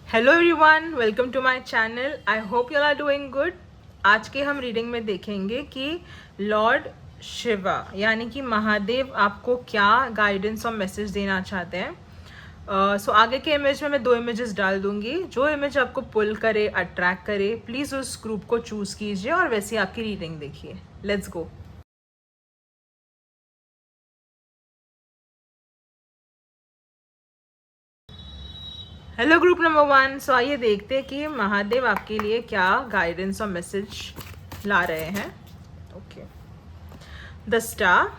Hello everyone, welcome to my channel. I hope you are doing good. आज के हम reading में देखेंगे कि लॉर्ड शिवा यानी कि महादेव आपको क्या गाइडेंस और मैसेज देना चाहते हैं। सो आगे के इमेज में मैं 2 इमेजेस डाल दूंगी। जो इमेज आपको पुल करे, अट्रैक्ट करे, प्लीज़ उस ग्रुप को चूज़ कीजिए और वैसे ही आपकी रीडिंग देखिए। Let's go. Hello group number 1। सो आइए देखते हैं कि महादेव आपके लिए क्या गाइडेंस और मैसेज ला रहे हैं। Okay, the star,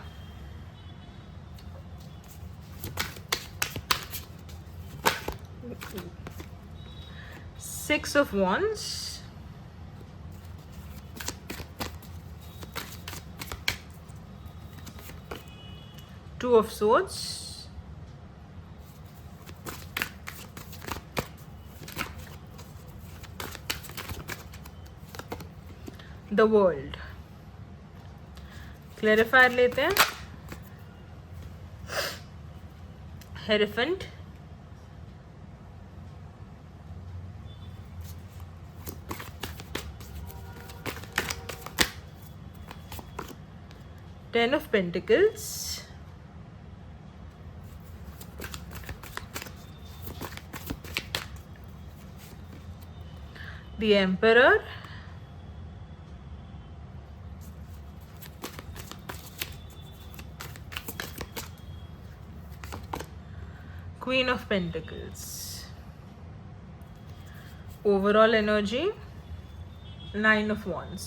6 of Wands, Two of Swords, the world. Clarifier लेते हैं। हेरेफेंट, Ten of Pentacles, the Emperor, Queen of Pentacles। Overall energy, 9 of Wands।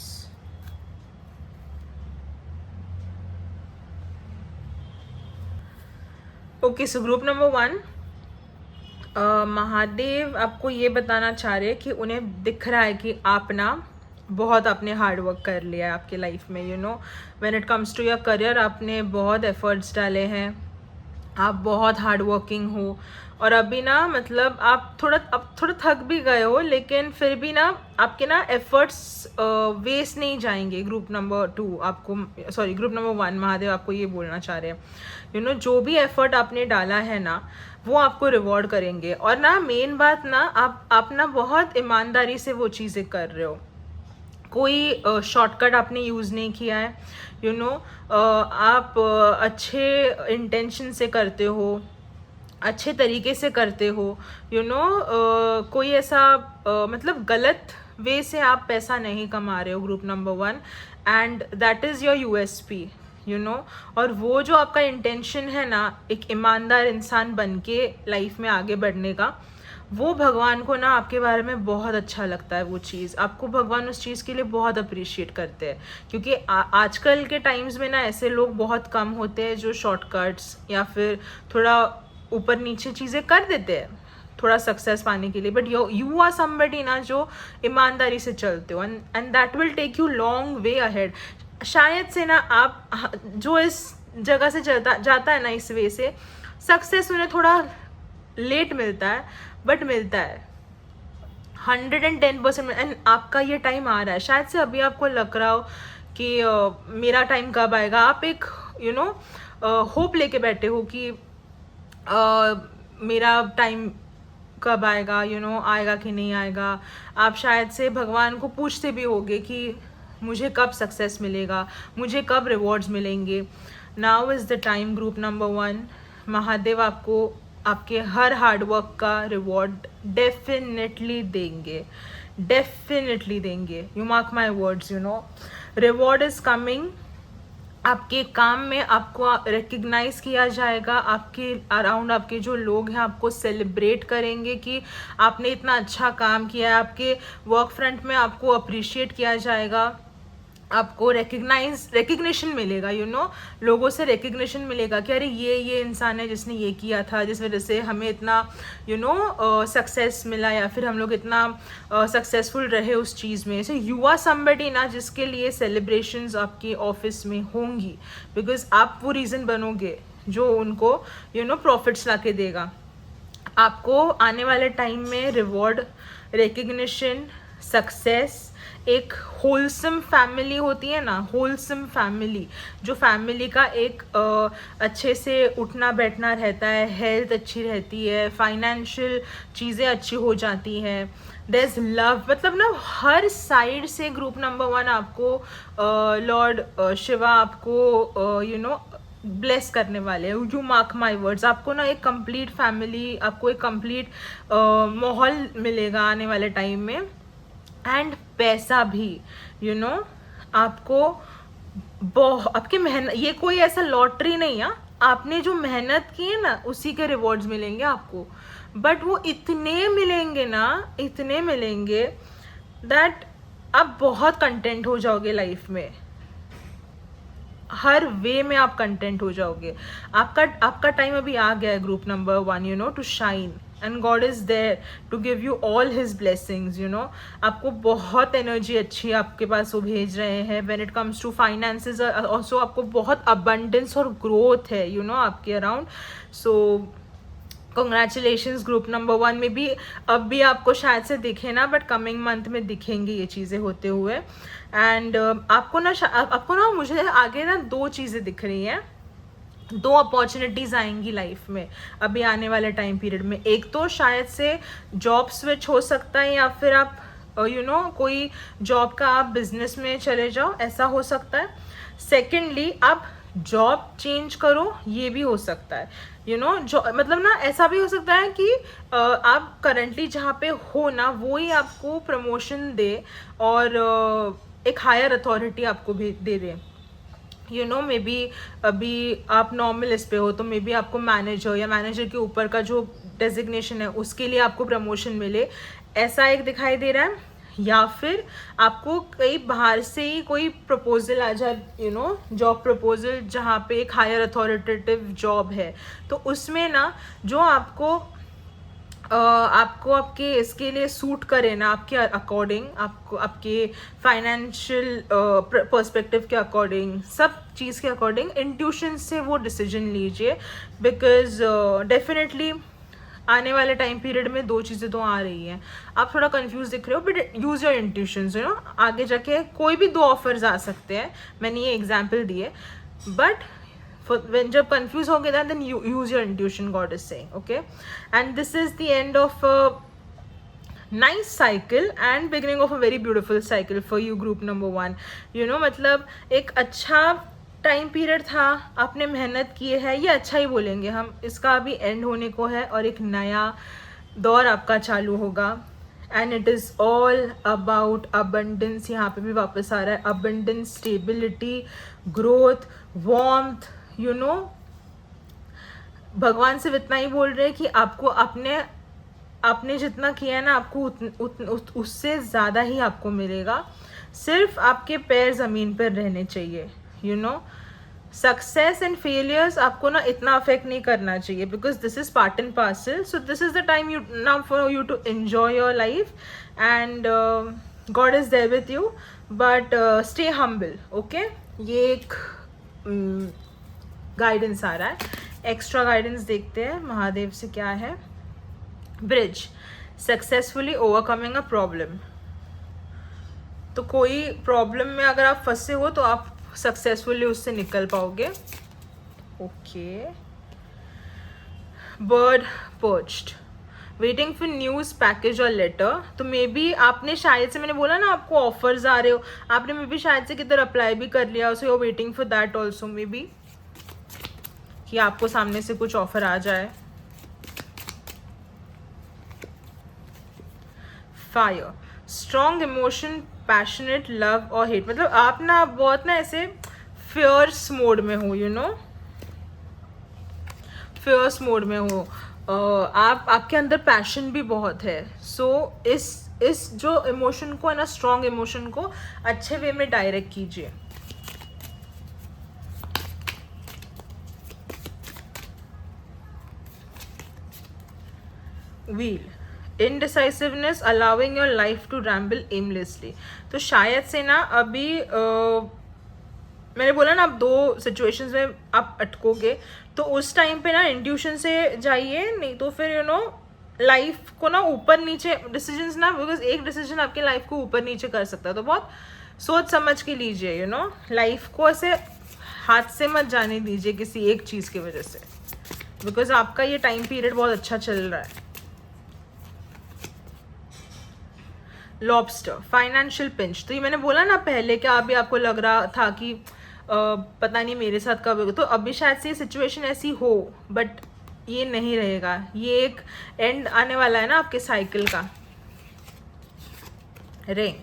Okay, so group number 1, Mahadev आपको ये बताना चाह रहे हैं कि उन्हें दिख रहा है कि आप ना बहुत आपने हार्ड वर्क कर लिया है आपके लाइफ में। You know, when it comes to your career आपने बहुत एफर्ट्स डाले हैं, आप बहुत हार्ड वर्किंग हो और अभी ना मतलब आप थोड़ा थक भी गए हो, लेकिन फिर भी ना आपके ना एफर्ट्स वेस्ट नहीं जाएंगे। ग्रुप नंबर 2 आपको, सॉरी ग्रुप नंबर 1, महादेव आपको ये बोलना चाह रहे हैं, यू नो जो भी एफर्ट आपने डाला है ना वो आपको रिवॉर्ड करेंगे। और ना मेन बात ना आप ना बहुत ईमानदारी से वो चीज़ें कर रहे हो, कोई शॉर्टकट आपने यूज़ नहीं किया है। यू नो आप अच्छे इंटेंशन से करते हो, अच्छे तरीके से करते हो। यू नो कोई ऐसा मतलब गलत वे से आप पैसा नहीं कमा रहे हो, group number 1, and that is your USP. You know, और वो जो आपका इंटेंशन है ना एक ईमानदार इंसान बन के लाइफ में आगे बढ़ने का, वो भगवान को ना आपके बारे में बहुत अच्छा लगता है। वो चीज़ आपको भगवान उस चीज़ के लिए बहुत अप्रिशिएट करते हैं, क्योंकि आजकल के टाइम्स में ना ऐसे लोग बहुत कम होते हैं जो शॉर्टकट्स या फिर थोड़ा ऊपर नीचे चीज़ें कर देते हैं थोड़ा सक्सेस पाने के लिए। बट यू आर समबडी ना जो ईमानदारी से चलते हो, and that will take you long way ahead. शायद से ना आप जो इस जगह से जाता है ना इस वे से, सक्सेस उन्हें थोड़ा लेट मिलता है, बट मिलता है 110%। एंड आपका ये टाइम आ रहा है। शायद से अभी आपको लग रहा हो कि मेरा टाइम कब आएगा। आप एक यू नो होप लेके बैठे हो कि मेरा टाइम कब आएगा, यू नो आएगा कि नहीं आएगा। आप शायद से भगवान को पूछते भी होगे कि मुझे कब सक्सेस मिलेगा, मुझे कब रिवॉर्ड्स मिलेंगे। Now is the time, group number 1। Mahadev आपको आपके हर हार्ड वर्क का रिवॉर्ड डेफिनेटली देंगे, डेफिनेटली देंगे। You mark my words, you know reward is coming. आपके काम में आपको रिकग्नाइज किया जाएगा, आपके अराउंड आपके जो लोग हैं आपको सेलिब्रेट करेंगे कि आपने इतना अच्छा काम किया है। आपके वर्क फ्रंट में आपको अप्रिशिएट किया जाएगा, आपको रिकग्निशन मिलेगा। यू नो लोगों से रिकग्निशन मिलेगा कि अरे ये इंसान है जिसने ये किया था, जिस वजह से हमें इतना यू नो सक्सेस मिला, या फिर हम लोग इतना सक्सेसफुल रहे उस चीज़ में। सो यू आर समबडी ना जिसके लिए सेलिब्रेशंस आपके ऑफिस में होंगी, बिकॉज आप वो रीज़न बनोगे जो उनको यू नो प्रॉफिट्स ला के देगा। आपको आने वाले टाइम में रिवॉर्ड, रिकग्निशन, सक्सेस, एक होलसम फैमिली होती है ना, होलसम फैमिली, जो फैमिली का एक अच्छे से उठना बैठना रहता है, हेल्थ अच्छी रहती है, फाइनेंशियल चीज़ें अच्छी हो जाती हैं, देयर इज़ लव, मतलब ना हर साइड से ग्रुप नंबर 1 आपको लॉर्ड शिवा आपको यू नो ब्लेस करने वाले हैं। यू मार्क माई वर्ड्स, आपको ना एक कंप्लीट फैमिली, आपको एक कंप्लीट माहौल मिलेगा आने वाले टाइम में। एंड पैसा भी यू नो आपको बहुत, आपकी मेहनत, ये कोई ऐसा लॉटरी नहीं है, आपने जो मेहनत की है ना उसी के रिवॉर्ड्स मिलेंगे आपको, बट वो इतने मिलेंगे ना, इतने मिलेंगे दैट आप बहुत कंटेंट हो जाओगे लाइफ में, हर वे में आप कंटेंट हो जाओगे। आपका टाइम अभी आ गया है group number 1 you know to shine, and God is there to give you all his blessings you know. आपको बहुत एनर्जी अच्छी आपके पास वो भेज रहे हैं। When it comes to finances also आपको बहुत अबंडेंस और ग्रोथ है यू नो आपके around. So congratulations group number 1 में भी अब भी आपको शायद से दिखे ना, बट कमिंग मंथ में दिखेंगी ये चीज़ें होते हुए। एंड आपको ना मुझे आगे ना 2 चीज़ें दिख रही हैं, 2 अपॉर्चुनिटीज़ आएंगी लाइफ में अभी आने वाले टाइम पीरियड में। एक तो शायद से जॉब स्विच हो सकता है, या फिर आप यू नो कोई जॉब का आप बिजनेस में चले जाओ, ऐसा हो सकता है। सेकेंडली आप जॉब चेंज करो, ये भी हो सकता है यू नो। मतलब ना ऐसा भी हो सकता है कि आप करंटली जहाँ पे हो ना वो ही आपको प्रमोशन दे और एक हायर अथॉरिटी आपको भी दे दे यू नो। मे बी अभी आप नॉर्मल इस पे हो तो मे बी आपको मैनेजर या मैनेजर के ऊपर का जो डेजिग्नेशन है उसके लिए आपको प्रमोशन मिले, ऐसा एक दिखाई दे रहा है। या फिर आपको कहीं बाहर से ही कोई प्रपोजल आ जाए यू नो, जॉब प्रपोजल जहाँ पे एक हायर अथॉरिटेटिव जॉब है, तो उसमें ना जो आपको आपके इसके लिए सूट करे ना, आपके अकॉर्डिंग, आपको आपके फाइनेंशियल पर्सपेक्टिव के अकॉर्डिंग, सब चीज़ के अकॉर्डिंग इंट्यूशन से वो डिसीजन लीजिए। बिकॉज डेफिनेटली आने वाले टाइम पीरियड में 2 चीज़ें तो आ रही हैं। आप थोड़ा कंफ्यूज दिख रहे हो, but use your intuitions you know. आगे जाके कोई भी 2 ऑफर्स आ सकते हैं, मैंने ये एग्जाम्पल दिए, बट when जब confused हो गया then you use your intuition, God is saying, okay? And this is the end of a nice cycle and beginning of a very beautiful cycle for you group number 1 you know। मतलब एक अच्छा time period था, आपने मेहनत की है, ये अच्छा ही बोलेंगे हम, इसका अभी एंड होने को है और एक नया दौर आपका चालू होगा। And it is all about abundance, यहाँ पे भी वापस आ रहा है abundance, stability, growth, warmth you know. भगवान सिर्फ इतना ही बोल रहे हैं कि आपको आपने जितना किया है ना, आपको उससे ज़्यादा ही आपको मिलेगा। सिर्फ आपके पैर ज़मीन पर रहने चाहिए you know. Success and failures आपको ना इतना अफेक्ट नहीं करना चाहिए, because this is part and parcel. So this is the time you now for you to enjoy your life, and God is there with you, but stay humble, okay. ये एक guidance आ रहा है, extra guidance देखते हैं महादेव से क्या है। Bridge, successfully overcoming a problem, तो कोई प्रॉब्लम में अगर आप फंसे हो तो आप सक्सेसफुली उससे निकल पाओगे, okay. Bird perched, waiting for news, package और लेटर, तो मे बी आपने शायद से, मैंने बोला ना आपको ऑफर्स आ रहे हो, आपने मे बी शायद से किधर अप्लाई भी कर लिया, so you are waiting for that also, maybe कि आपको सामने से कुछ ऑफर आ जाए। Fire, strong emotion, passionate, love और हेट, मतलब आप ना बहुत ना ऐसे फियर्स मोड में हो यू नो, फियर्स मोड में हो, आपके अंदर पैशन भी बहुत है। सो इस जो इमोशन को है ना, स्ट्रॉन्ग इमोशन को अच्छे वे में डायरेक्ट कीजिए। Wheel, indecisiveness, allowing your life to ramble aimlessly, तो शायद से ना अभी मैंने बोला ना आप 2 सिचुएशंस में आप अटकोगे, तो उस टाइम पे ना इंट्यूशन से जाइए, नहीं तो फिर यू नो लाइफ को ना ऊपर नीचे डिसीजंस ना, बिकॉज एक डिसीजन आपके लाइफ को ऊपर नीचे कर सकता है, तो बहुत सोच समझ के लीजिए, यू नो, लाइफ को ऐसे हाथ से मत जाने दीजिए किसी एक चीज़ की वजह से, बिकॉज आपका ये टाइम पीरियड बहुत अच्छा चल रहा है। लॉबस्टर, फाइनेंशियल पिंच, तो ये मैंने बोला ना पहले कि अभी आपको लग रहा था कि पता नहीं मेरे साथ कब होगा, तो अभी शायद से ये सिचुएशन ऐसी हो, बट ये नहीं रहेगा, ये एक एंड आने वाला है ना आपके साइकिल का। Ring,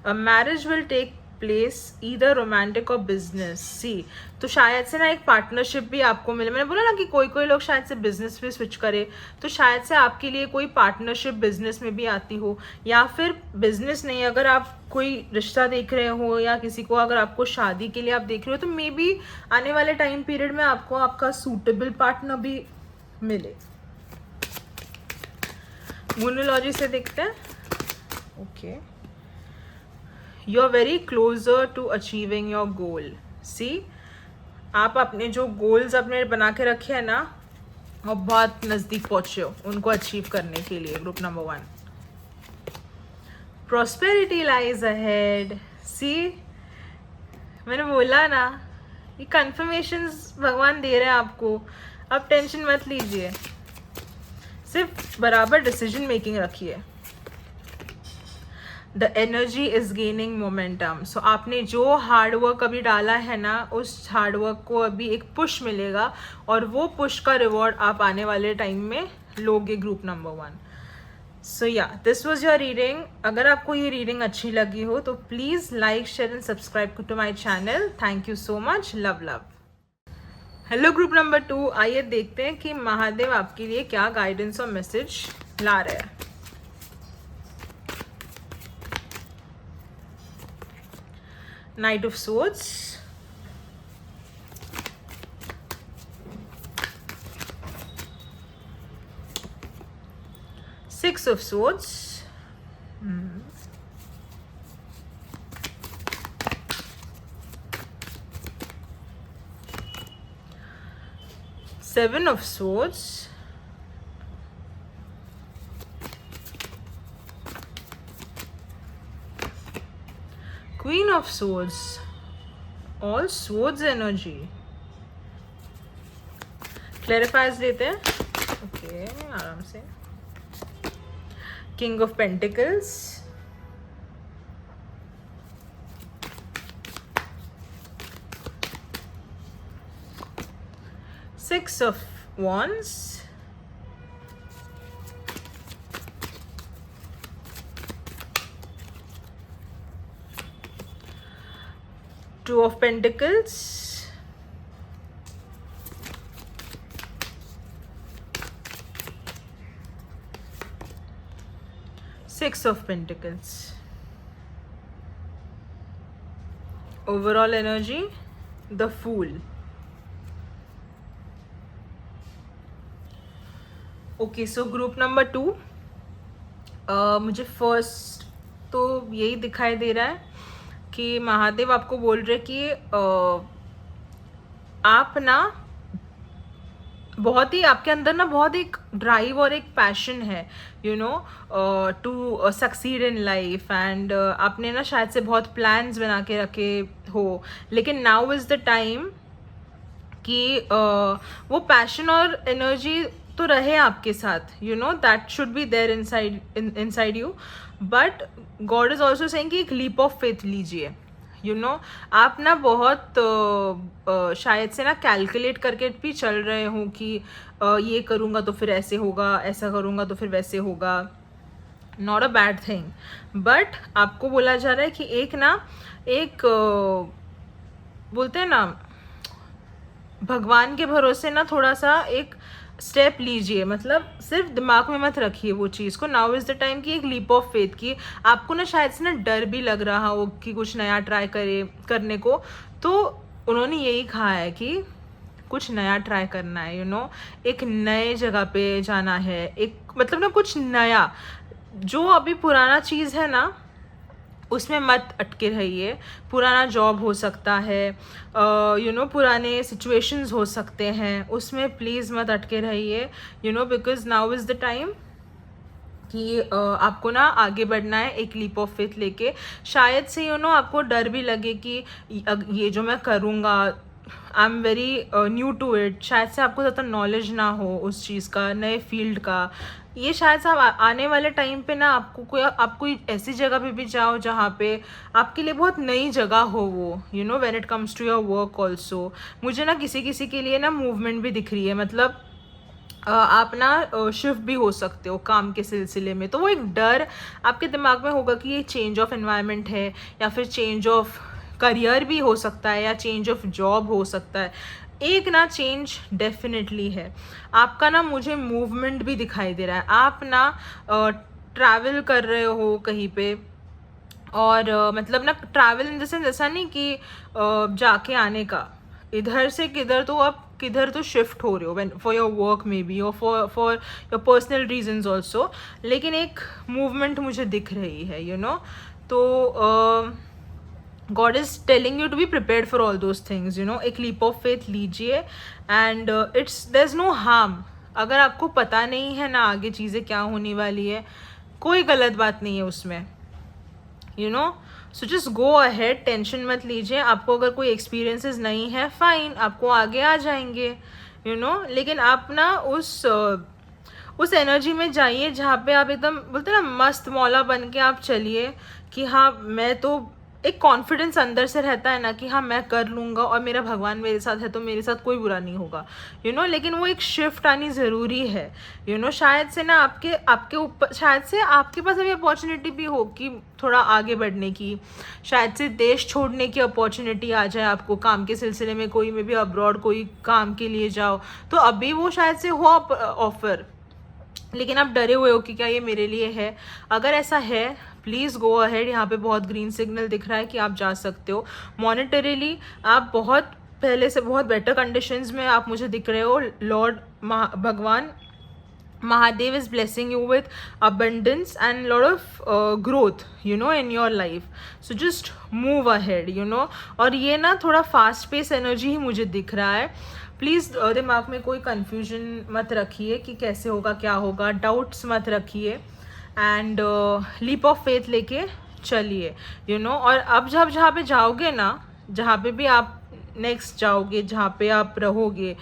a marriage will take place either romantic और बिजनेस। सी, तो शायद से ना एक पार्टनरशिप भी आपको मिले। मैंने बोला ना कि कोई कोई लोग शायद से बिजनेस भी स्विच करे, तो शायद से आपके लिए कोई पार्टनरशिप बिजनेस में भी आती हो, या फिर बिजनेस नहीं, अगर आप कोई रिश्ता देख रहे हो या किसी को अगर आपको शादी के लिए आप देख रहे हो, तो मे बी आने वाले टाइम पीरियड में आपको आपका सूटेबल पार्टनर भी मिले। मोनोलॉजी से देखते हैं। Okay, you are very closer to achieving your goal. See, आप अपने जो गोल्स अपने बना के रखे हैं ना, और बहुत नज़दीक पहुँचे हो उनको अचीव करने के लिए। Group number 1, prosperity lies ahead. See, मैंने बोला ना, ये कन्फर्मेशंस भगवान दे रहे हैं आपको, आप टेंशन मत लीजिए, सिर्फ बराबर डिसीजन मेकिंग रखिए। The energy is gaining momentum, so आपने जो हार्डवर्क अभी डाला है ना, उस हार्डवर्क को अभी एक पुश मिलेगा, और वो पुश का रिवॉर्ड आप आने वाले टाइम में लोगे। Group number 1। सो या, दिस वॉज योर रीडिंग। अगर आपको ये रीडिंग अच्छी लगी हो तो please like, share and subscribe to my channel. Thank you so much, love love. Hello group number 2, आइए देखते हैं कि महादेव आपके लिए क्या गाइडेंस और मैसेज ला रहे हैं। Knight of Swords, Six of Swords, Seven of Swords, Queen of Swords, all Swords energy। Clarifies लेते हैं। ओके, आराम से। King of Pentacles, Six of Wands, Two of Pentacles, Six of Pentacles। Overall energy, the Fool। Okay, so group number 2, मुझे first तो यही दिखाई दे रहा है कि महादेव आपको बोल रहे कि आप ना बहुत ही, आपके अंदर ना बहुत एक ड्राइव और एक पैशन है, you know, to succeed in life, and आपने ना शायद से बहुत प्लान्स बना के रखे हो, लेकिन नाउ इज़ द टाइम कि वो पैशन और एनर्जी तो रहे आपके साथ, you know, that should be there inside you, but God is also saying कि एक लीप ऑफ फेथ लीजिए, यू नो। आप ना बहुत शायद से ना कैलकुलेट करके भी चल रहे हो कि ये करूँगा तो फिर ऐसे होगा, ऐसा करूँगा तो फिर वैसे होगा। Not a bad thing, but आपको बोला जा रहा है कि एक ना एक बोलते हैं ना, भगवान के भरोसे ना थोड़ा सा एक स्टेप लीजिए, मतलब सिर्फ दिमाग में मत रखिए वो चीज़ को। नाउ इज़ द टाइम की एक लीप ऑफ फेथ की, आपको ना शायद से ना डर भी लग रहा हो कि कुछ नया ट्राई करने को, तो उन्होंने यही कहा है कि कुछ नया ट्राई करना है, यू नो, एक नए जगह पे जाना है, एक मतलब ना कुछ नया, जो अभी पुराना चीज़ है ना उसमें मत अटके रहिए। पुराना जॉब हो सकता है, यू नो, पुराने सिचुएशंस हो सकते हैं, उसमें प्लीज़ मत अटके रहिए, you know, because now is the time कि आपको ना आगे बढ़ना है एक लीप ऑफ फेथ लेके। शायद से आपको डर भी लगे कि ये जो मैं करूँगा, I am very new to it, शायद से आपको ज़्यादा नॉलेज ना हो उस चीज़ का, नए फील्ड का। ये शायद से आप आने वाले टाइम पे ना आप कोई ऐसी जगह पे भी जाओ जहाँ पे आपके लिए बहुत नई जगह हो वो, when it comes to your work also. मुझे ना किसी किसी के लिए ना मूवमेंट भी दिख रही है, मतलब आप ना शिफ्ट भी हो सकते हो काम के सिलसिले में। तो वो एक डर आपके दिमाग में होगा कि ये चेंज ऑफ एनवायरनमेंट है, या फिर चेंज ऑफ करियर भी हो सकता है, या चेंज ऑफ जॉब हो सकता है। एक ना चेंज डेफिनेटली है आपका ना, मुझे मूवमेंट भी दिखाई दे रहा है। आप ना ट्रैवल कर रहे हो कहीं पे, और मतलब ना ट्रैवल इन द सेंस ऐसा नहीं कि जाके आने का, इधर से किधर तो आप किधर तो शिफ्ट हो रहे हो, when for your work may be, और for your personal reasons also, लेकिन एक मूवमेंट मुझे दिख रही है, तो god is telling you to be prepared for all those things, एक लीप ऑफ फेथ लीजिए। And there is no harm. अगर आपको पता नहीं है ना आगे चीज़ें क्या होने वाली है, कोई गलत बात नहीं है उसमें, so just go ahead, tension मत लीजिए। आपको अगर कोई एक्सपीरियंसेस नहीं है, फाइन, आपको आगे आ जाएंगे, लेकिन आप ना उस एनर्जी में जाइए जहाँ पे आप एकदम बोलते हैं ना मस्त मौला बन के आप चलिए, कि हाँ मैं तो, एक कॉन्फिडेंस अंदर से रहता है ना कि हाँ मैं कर लूँगा, और मेरा भगवान मेरे साथ है तो मेरे साथ कोई बुरा नहीं होगा, लेकिन वो एक शिफ्ट आनी ज़रूरी है, शायद से ना आपके ऊपर, शायद से आपके पास अभी अपॉर्चुनिटी भी हो कि थोड़ा आगे बढ़ने की, शायद से देश छोड़ने की अपॉर्चुनिटी आ जाए आपको काम के सिलसिले में, कोई में भी अब्रॉड कोई काम के लिए जाओ, तो अभी वो शायद से हो ऑफर, लेकिन आप डरे हुए हो कि क्या ये मेरे लिए है। अगर ऐसा है, प्लीज़ गो अहेड, यहाँ पे बहुत ग्रीन सिग्नल दिख रहा है कि आप जा सकते हो। मॉनेटरीली आप बहुत पहले से बहुत बेटर कंडीशंस में आप मुझे दिख रहे हो। लॉर्ड भगवान Mahadev is blessing you with abundance and lot of growth, in your life. So just move ahead, और ये ना थोड़ा फास्ट पेस एनर्जी ही मुझे दिख रहा है। प्लीज़ दिमाग में कोई कन्फ्यूजन मत रखिए कि कैसे होगा क्या होगा, डाउट्स मत रखिए, एंड लीप ऑफ फेथ लेके चलिए, और अब जहाँ पे जाओगे ना, जहाँ पे भी आप नेक्स्ट जाओगे, जहाँ पे आप रहोगे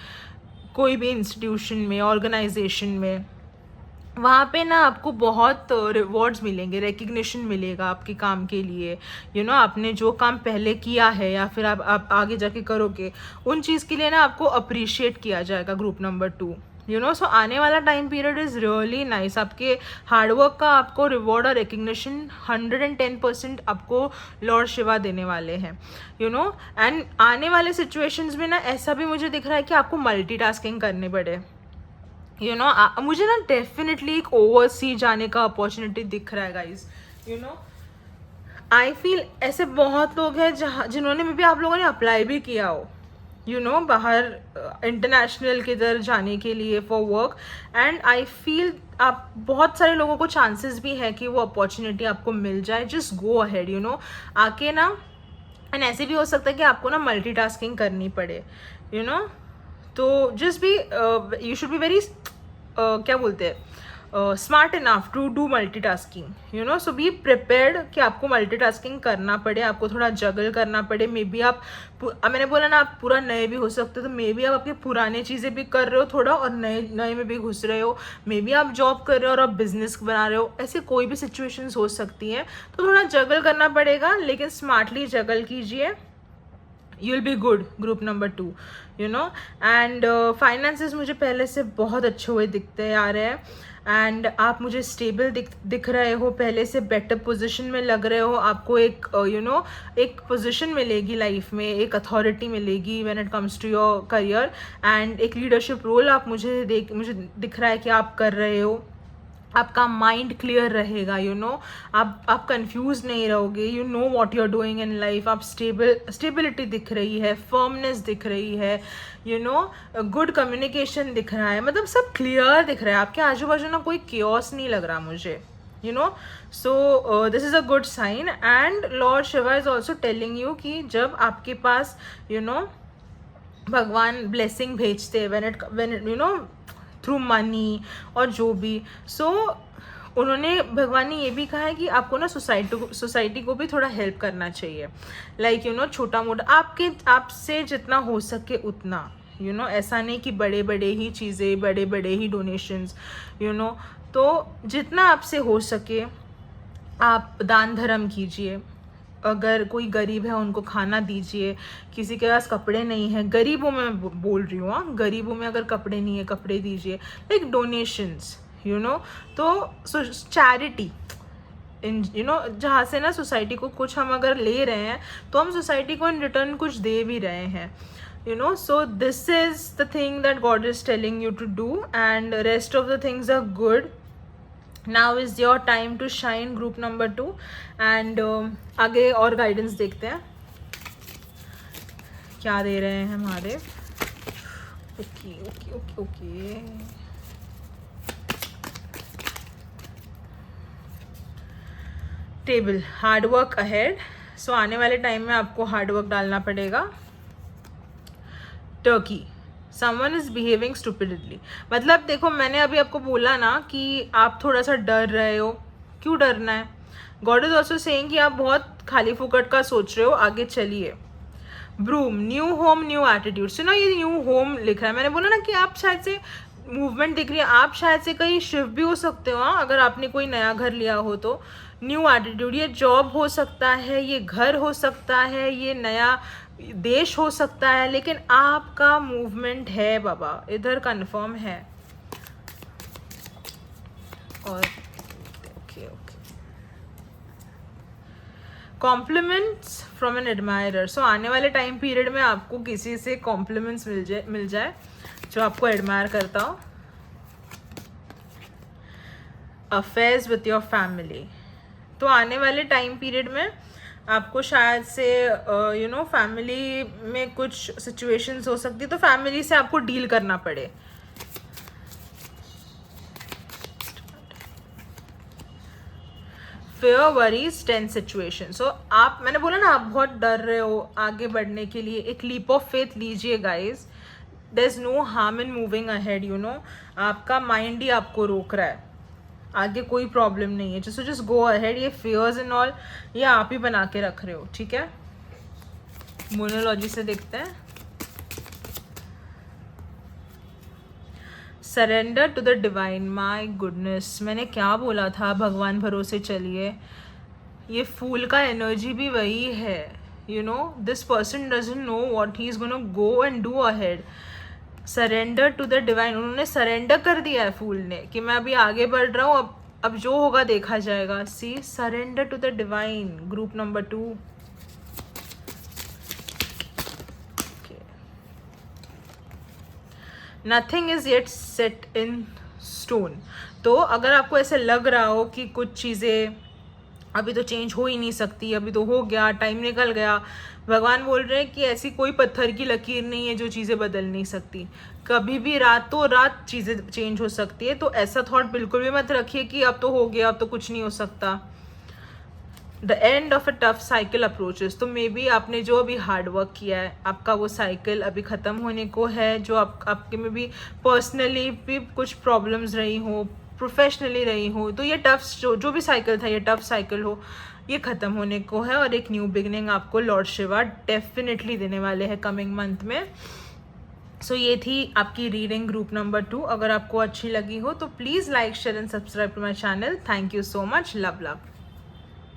कोई भी इंस्टीट्यूशन में, ऑर्गेनाइजेशन में, वहाँ पे ना आपको बहुत रिवॉर्ड्स मिलेंगे, रिकग्निशन मिलेगा आपके काम के लिए, आपने जो काम पहले किया है या फिर आप आगे जाके करोगे, उन चीज़ के लिए ना आपको अप्रिशिएट किया जाएगा। ग्रुप नंबर 2, सो आने वाला time period is really nice. आपके हार्डवर्क का आपको रिवॉर्ड और रिकग्निशन 110% आपको लॉर्ड शिवा देने वाले हैं, एंड आने वाले सिचुएशंस में ना ऐसा भी मुझे दिख रहा है कि आपको मल्टीटास्किंग करनी पड़े, मुझे ना डेफिनेटली एक ओवरसी जाने का अपॉर्चुनिटी दिख रहा है गाइज, आई फील ऐसे बहुत लोग हैं जिन्होंने मे बी आप लोगों ने अप्लाई भी किया हो, बाहर इंटरनेशनल किधर जाने के लिए for work, and I feel आप बहुत सारे लोगों को चांसेस भी है कि वो अपॉर्चुनिटी आपको मिल जाए। जस्ट गो अहेड, आके ना, एंड ऐसे भी हो सकता है कि आपको ना मल्टीटास्किंग करनी पड़े, तो जस्ट भी यू शुड बी वेरी क्या बोलते हैं, smart enough to do multitasking, so be prepared कि आपको मल्टीटास्किंग करना पड़े, आपको थोड़ा जगल करना पड़े। मे बी आप, मैंने बोला ना, आप पूरा नए भी हो सकते हो, तो मे बी आप आपकी पुरानी चीज़ें भी कर रहे हो थोड़ा, और नए में भी घुस रहे हो। मे बी आप जॉब कर रहे हो और आप बिजनेस बना रहे हो, ऐसे कोई भी सिचुएशंस हो सकती हैं, तो थोड़ा जगल करना पड़ेगा, लेकिन स्मार्टली जगल कीजिए, you will be good. Group number 2, and finances मुझे पहले से बहुत अच्छे हुए दिखते आ रहे हैं, एंड आप मुझे स्टेबल दिख रहे हो, पहले से बेटर पोजीशन में लग रहे हो। आपको एक एक पोजीशन मिलेगी लाइफ में, एक अथॉरिटी मिलेगी when it comes to your career, and एक लीडरशिप रोल आप मुझे दिख रहा है कि आप कर रहे हो। आपका माइंड क्लियर रहेगा, आप कंफ्यूज नहीं रहोगे, what you are doing in life. आप स्टेबिलिटी दिख रही है, फर्मनेस दिख रही है, गुड कम्युनिकेशन दिख रहा है, मतलब सब क्लियर दिख रहा है। आपके आजू बाजू ना कोई केओस नहीं लग रहा मुझे, so this is a good sign. And lord Shiva is also telling you कि जब आपके पास भगवान ब्लेसिंग भेजते हैं, व्हेन थ्रू मनी और जो भी, सो उन्होंने भगवान ने ये भी कहा है कि आपको ना सोसाइटी को भी थोड़ा हेल्प करना चाहिए, लाइक यू नो छोटा मोटा आपसे जितना हो सके उतना, यू नो ऐसा नहीं कि बड़े बड़े ही चीज़ें, बड़े बड़े ही डोनेशंस, यू नो। तो जितना आपसे हो सके आप दान धर्म कीजिए, अगर कोई गरीब है उनको खाना दीजिए, किसी के पास कपड़े नहीं है, गरीबों में बोल रही हूँ, गरीबों में अगर कपड़े नहीं है कपड़े दीजिए, लाइक डोनेशंस, यू नो। तो चैरिटी इन, यू नो जहाँ से ना सोसाइटी को कुछ हम अगर ले रहे हैं तो हम सोसाइटी को इन रिटर्न कुछ दे भी रहे हैं, you know. So this is the thing that God is telling you to do, and rest of the things are good. Now is your time to shine, group number 2. and आगे और guidance देखते हैं क्या दे रहे हैं Mahadev. Okay okay okay okay, table hard work ahead. So आने वाले टाइम में आपको हार्ड वर्क डालना पड़ेगा। टर्की, समवन इज बिहेविंग स्टूपिडली, मतलब देखो मैंने अभी आपको बोला ना कि आप थोड़ा सा डर रहे हो, क्यों डरना है। गॉड इज ऑल्सो सेइंग कि आप बहुत खाली फुकट का सोच रहे हो, आगे चलिए। Broom, new home new attitude, सुनो ये न्यू होम लिख रहा है, मैंने बोला ना कि आप शायद से मूवमेंट दिख रही है, आप शायद से कहीं शिफ्ट भी हो सकते हो, अगर आपने कोई नया घर लिया हो तो। न्यू एटीट्यूड, ये जॉब हो सकता है, ये घर हो सकता है, ये नया देश हो सकता है, लेकिन आपका मूवमेंट है बाबा, इधर कंफर्म है। और okay okay, compliments from an admirer. So आने वाले टाइम पीरियड में आपको किसी से कॉम्प्लीमेंट्स मिल जाए जो आपको एडमायर करता हो। अफेयर्स विथ योर फैमिली, तो आने वाले टाइम पीरियड में आपको शायद से यू नो फैमिली में कुछ सिचुएशंस हो सकती है, तो फैमिली से आपको डील करना पड़े। Fair worries tense situation. So आप, मैंने बोला ना आप बहुत डर रहे हो आगे बढ़ने के लिए, एक लीप ऑफ फेथ लीजिए guys. There is no harm in moving ahead, you know. आपका माइंड ही आपको रोक रहा है, आगे कोई प्रॉब्लम नहीं है। Just go ahead. ये फियर्स एंड ऑल ये आप ही बना के रख रहे हो, ठीक है। मोनोलॉजी से देखते हैं। Surrender to the divine, my goodness, मैंने क्या बोला था, भगवान भरोसे चलिए। ये फूल का एनर्जी भी वही है, you know. This person doesn't know what he is gonna go and do ahead. Surrender to the divine, उन्होंने सरेंडर कर दिया है फूल ने कि मैं अभी आगे बढ़ रहा हूँ, अब जो होगा देखा जाएगा। See, surrender to the divine, group number 2। Nothing is yet set in stone. तो अगर आपको ऐसे लग रहा हो कि कुछ चीज़ें अभी तो चेंज हो ही नहीं सकती, अभी तो हो गया, टाइम निकल गया, भगवान बोल रहे हैं कि ऐसी कोई पत्थर की लकीर नहीं है जो चीज़ें बदल नहीं सकती। कभी भी रातों रात चीज़ें चेंज हो सकती है, तो ऐसा थॉट बिल्कुल भी मत रखिए कि अब तो हो गया, अब तो कुछ नहीं हो सकता। The end of a tough cycle approaches, तो मे बी आपने जो अभी हार्ड वर्क किया है, आपका वो साइकिल अभी ख़त्म होने को है। जो आपके में भी पर्सनली भी कुछ प्रॉब्लम्स रही हो, प्रोफेशनली रही हो, तो ये टफ जो भी साइकिल था, ये टफ साइकिल हो, ये ख़त्म होने को है। और एक न्यू बिगनिंग आपको लॉर्ड शिवा डेफिनेटली देने वाले हैं कमिंग मंथ में। सो ये थी आपकी रीडिंग ग्रुप नंबर 2। अगर आपको अच्छी लगी हो तो please like, share and subscribe to my channel. Thank you so much. Love love.